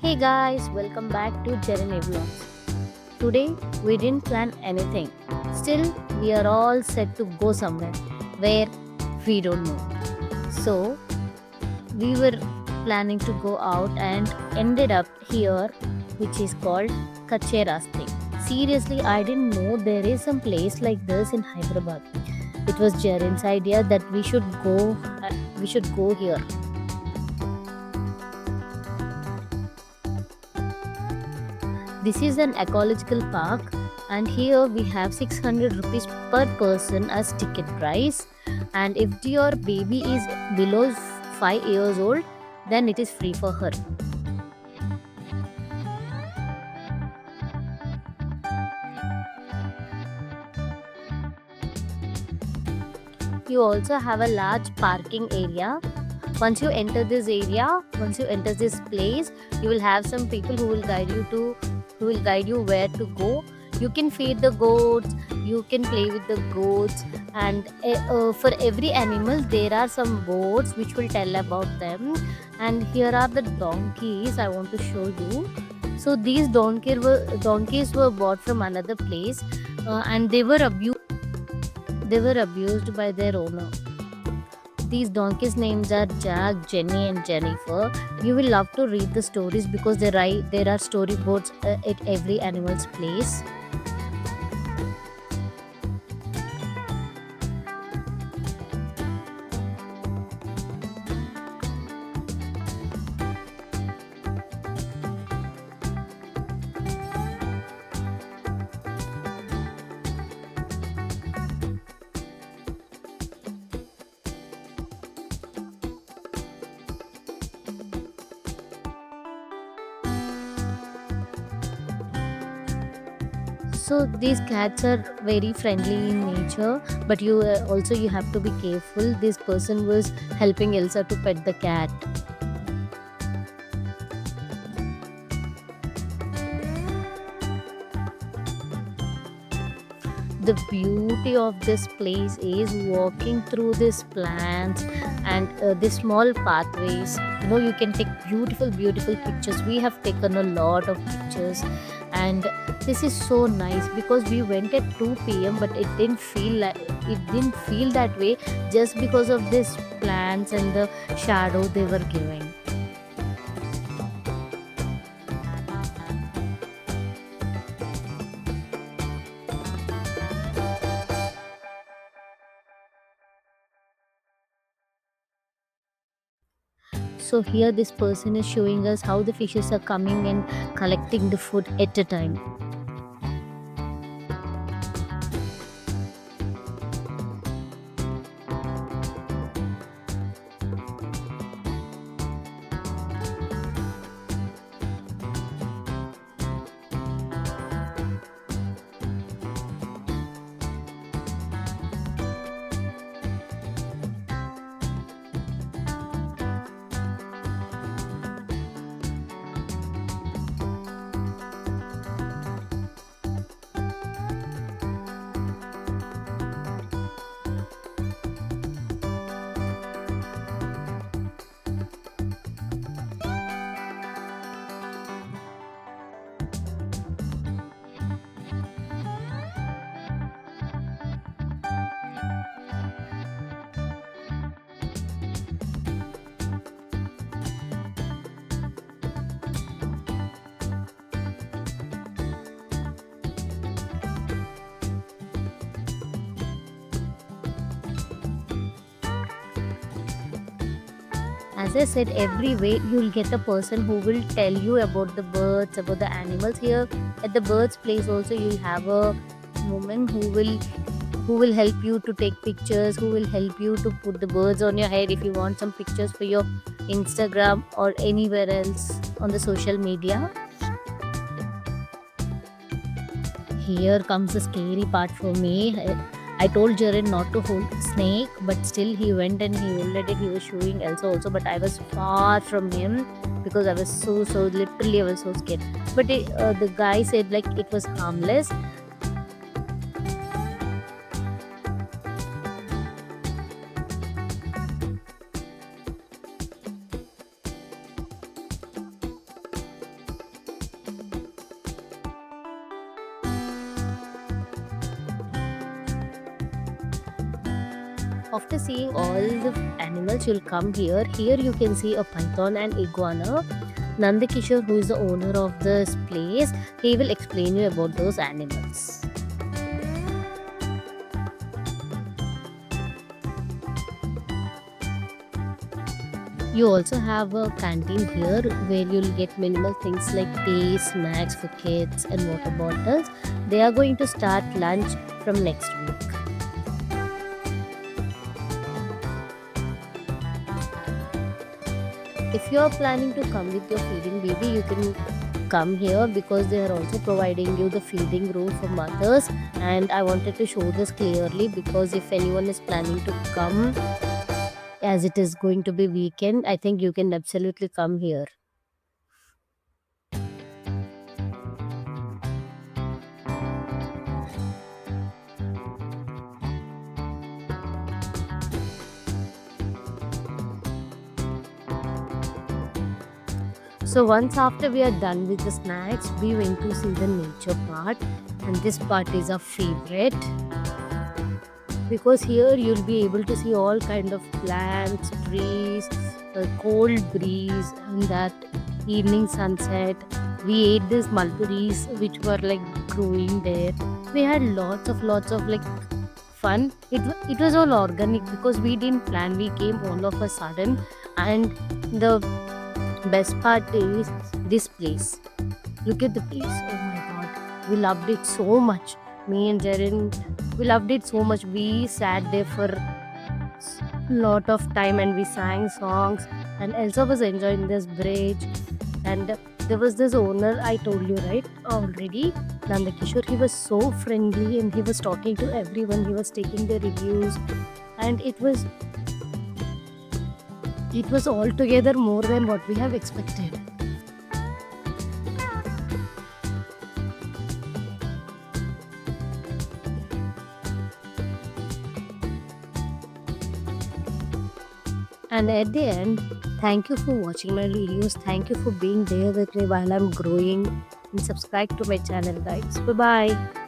Hey guys, welcome back to Jeremy Vlogs. Today we didn't plan anything. Still, we are all set to go somewhere where we don't know. So, we were planning to go out and ended up here, which is called Kache Rasthe. Seriously, I didn't know there is some place like this in Hyderabad. It was Jaren's idea that we should go here. This is an ecological park, and here we have 600 rupees per person as ticket price. And if your baby is below 5 years old, then it is free for her. You also have a large parking area. Once you enter this place, you will have some people who will guide you where to go. You can feed the goats, you can play with the goats, and for every animal there are some boards which will tell about them. And here are the donkeys I want to show you. So these donkeys were bought from another place, and they were abused by their owner. These donkeys' names are Jack, Jenny, and Jennifer. You will love to read the stories because there are storyboards at every animal's place. So these cats are very friendly in nature, but you have to be careful. This person was helping Elsa to pet the cat. The beauty of this place is walking through these plants and these small pathways. You can take beautiful pictures. We have taken a lot of pictures, and this is so nice because we went at 2 p.m., but it didn't feel that way just because of these plants and the shadow they were giving. So here this person is showing us how the fishes are coming and collecting the food at a time. As I said, every way you'll get a person who will tell you about the birds, about the animals. Here at the birds place also you'll have a woman who will help you to take pictures, who will help you to put the birds on your head if you want some pictures for your Instagram or anywhere else on the social media. Here comes the scary part for me. I told Jared not to hold snake, but still he went and he holded it. He was showing Elsa also, but I was far from him because I was so literally I was so scared. But the guy said like it was harmless. After seeing all the animals, you'll come here. Here you can see a python and iguana. Nandakishore, who is the owner of this place, he will explain you about those animals. You also have a canteen here where you'll get minimal things like tea, snacks for kids, and water bottles. They are going to start lunch from next week. If you are planning to come with your feeding baby, you can come here because they are also providing you the feeding room for mothers. And I wanted to show this clearly because if anyone is planning to come, as it is going to be weekend, I think you can absolutely come here. So once after we are done with the snacks, we went to see the nature part, and this part is our favorite because here you'll be able to see all kind of plants, trees, a cold breeze, and that evening sunset. We ate these mulberries which were like growing there. We had lots of like fun. It was all organic because we didn't plan. We came all of a sudden, and the best part is this place. Look at the place. Oh my god. We loved it so much. Me and Jaren, we loved it so much. We sat there for lot of time and we sang songs. And Elsa was enjoying this bridge. And there was this owner, I told you right already, Nandakishore. He was so friendly and he was talking to everyone. He was taking the reviews. And it was altogether more than what we have expected. And at the end, thank you for watching my videos. Thank you for being there with me while I'm growing. And subscribe to my channel, guys. Bye bye.